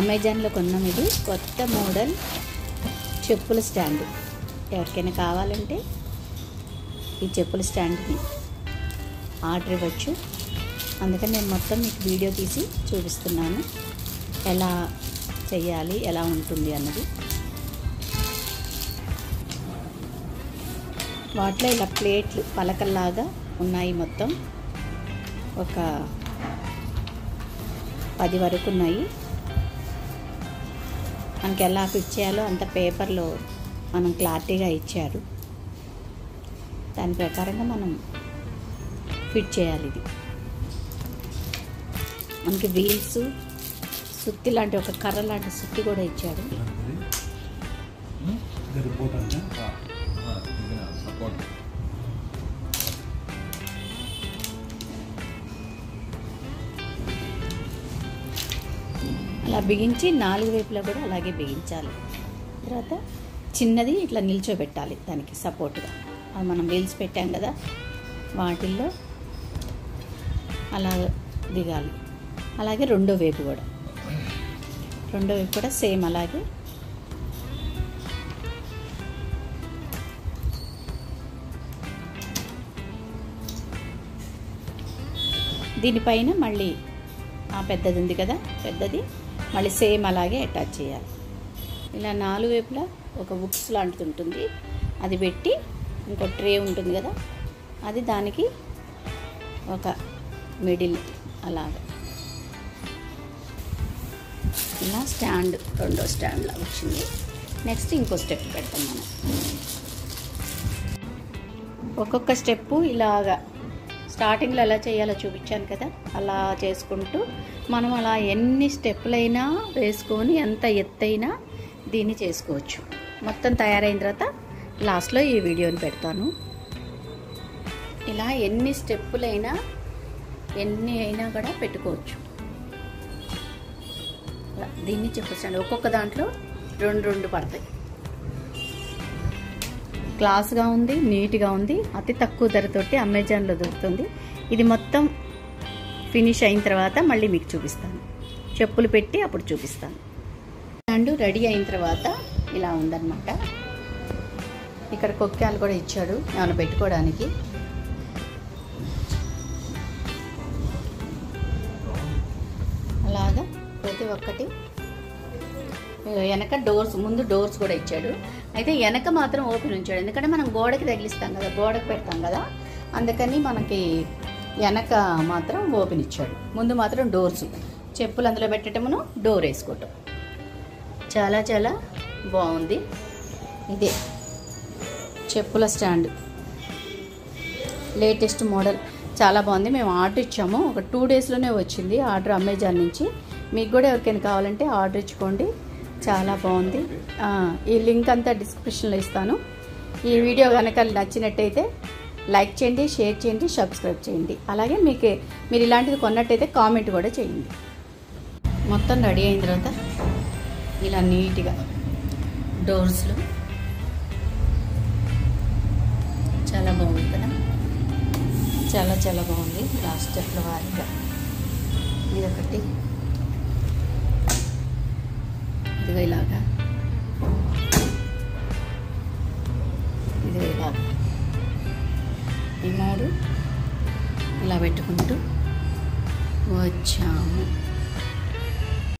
అమెజాన్లో కొన్నాం. ఇది కొత్త మోడల్ చెప్పుల స్టాండ్. ఎవరికైనా కావాలంటే ఈ చెప్పుల స్టాండ్ని ఆర్డర్ ఇవ్వచ్చు. అందుకని నేను మొత్తం మీకు వీడియో తీసి చూపిస్తున్నాను, ఎలా చేయాలి, ఎలా ఉంటుంది అన్నది. వాటిలో ఇలా ప్లేట్లు పలకల్లాగా ఉన్నాయి. మొత్తం ఒక 10 వరకు ఉన్నాయి. మనకి ఎలా ఫిట్ చేయాలో అంత పేపర్లో మనం క్లారిటీగా ఇచ్చారు. దాని ప్రకారంగా మనం ఫిట్ చేయాలి. ఇది మనకి వీల్స్, సుత్తి లాంటి ఒక కర్ర లాంటి సుత్తి కూడా ఇచ్చాడు. అలా బిగించి 4 వైపులా కూడా అలాగే బిగించాలి. తర్వాత చిన్నది ఇట్లా నిల్చోబెట్టాలి దానికి సపోర్ట్గా. అది మనం వీల్స్ పెట్టాం కదా, వాటిల్లో అలా దిగాలి. అలాగే రెండో వైపు కూడా సేమ్ అలాగే. దీనిపైన మళ్ళీ ఆ పెద్దది ఉంది కదా, పెద్దది మళ్ళీ సేమ్ అలాగే అటాచ్ చేయాలి. ఇలా 4 వైపులా ఒక బుక్స్ లాంటిది ఉంటుంది, అది పెట్టి ఇంకో ట్రే ఉంటుంది కదా, అది దానికి ఒక మిడిల్ అలాగా ఇలా స్టాండ్, రెండో స్టాండ్ లాగా వచ్చింది. నెక్స్ట్ ఇంకో స్టెప్ పెడతాం మనం. ఒక్కొక్క స్టెప్పు ఇలాగా స్టార్టింగ్లో ఎలా చేయాలో చూపించాను కదా, అలా చేసుకుంటూ మనం అలా ఎన్ని స్టెప్పులైనా వేసుకొని ఎంత ఎత్తైనా దీన్ని చేసుకోవచ్చు. మొత్తం తయారైన తర్వాత లాస్ట్లో ఈ వీడియోని పెడతాను. ఇలా ఎన్ని స్టెప్పులైనా ఎన్ని అయినా కూడా పెట్టుకోవచ్చు. దీన్ని చెప్పొచ్చండి. ఒక్కొక్క దాంట్లో 2 పడతాయి. క్లాస్గా ఉంది, నీట్గా ఉంది. అతి తక్కువ ధరతోటి అమెజాన్లో దొరుకుతుంది. ఇది మొత్తం ఫినిష్ అయిన తర్వాత మళ్ళీ మీకు చూపిస్తాను. చెప్పులు పెట్టి అప్పుడు చూపిస్తాను. స్టాండ్ రెడీ అయిన తర్వాత ఇలా ఉందన్నమాట. ఇక్కడ కొక్కాలు కూడా ఇచ్చాడు ఏమైనా పెట్టుకోవడానికి. అలాగా ప్రతి ఒక్కటి. వెనక డోర్స్, ముందు డోర్స్ కూడా ఇచ్చాడు. అయితే వెనక మాత్రం ఓపెన్ ఉంచాడు, ఎందుకంటే మనం గోడకి తగిలిస్తాం కదా, గోడకు పెడతాం కదా, అందుకని మనకి వెనక మాత్రం ఓపెన్ ఇచ్చాడు. ముందు మాత్రం డోర్స్, చెప్పులు అందులో పెట్టడమును, డోర్ వేసుకోవటం. చాలా చాలా బాగుంది. ఇదే చెప్పుల స్టాండ్, లేటెస్ట్ మోడల్, చాలా బాగుంది. మేము ఆర్డర్ ఇచ్చాము, ఒక 2 డేస్లోనే వచ్చింది ఆర్డర్ అమెజాన్ నుంచి. మీకు కూడా ఎవరికైనా కావాలంటే ఆర్డర్ ఇచ్చుకోండి, చాలా బాగుంది. ఈ లింక్ అంతా డిస్క్రిప్షన్లో ఇస్తాను. ఈ వీడియో కనుక నచ్చినట్టయితే లైక్ చేయండి, షేర్ చేయండి, సబ్స్క్రైబ్ చేయండి. అలాగే మీరు ఇలాంటిది కొన్నట్టయితే కామెంట్ కూడా చేయండి. మొత్తం రెడీ అయిన తర్వాత ఇలా నీట్గా డోర్స్లో చాలా బాగుంది కదా, చాలా చాలా బాగుంది. లాస్ట్ స్టెప్ల వారిగా ఇదొకటి, ఇదిగో ఇలాగా, ఇదిగో ఇలాగా, ఈ 3 ఇలా పెట్టుకుంటూ వచ్చాము.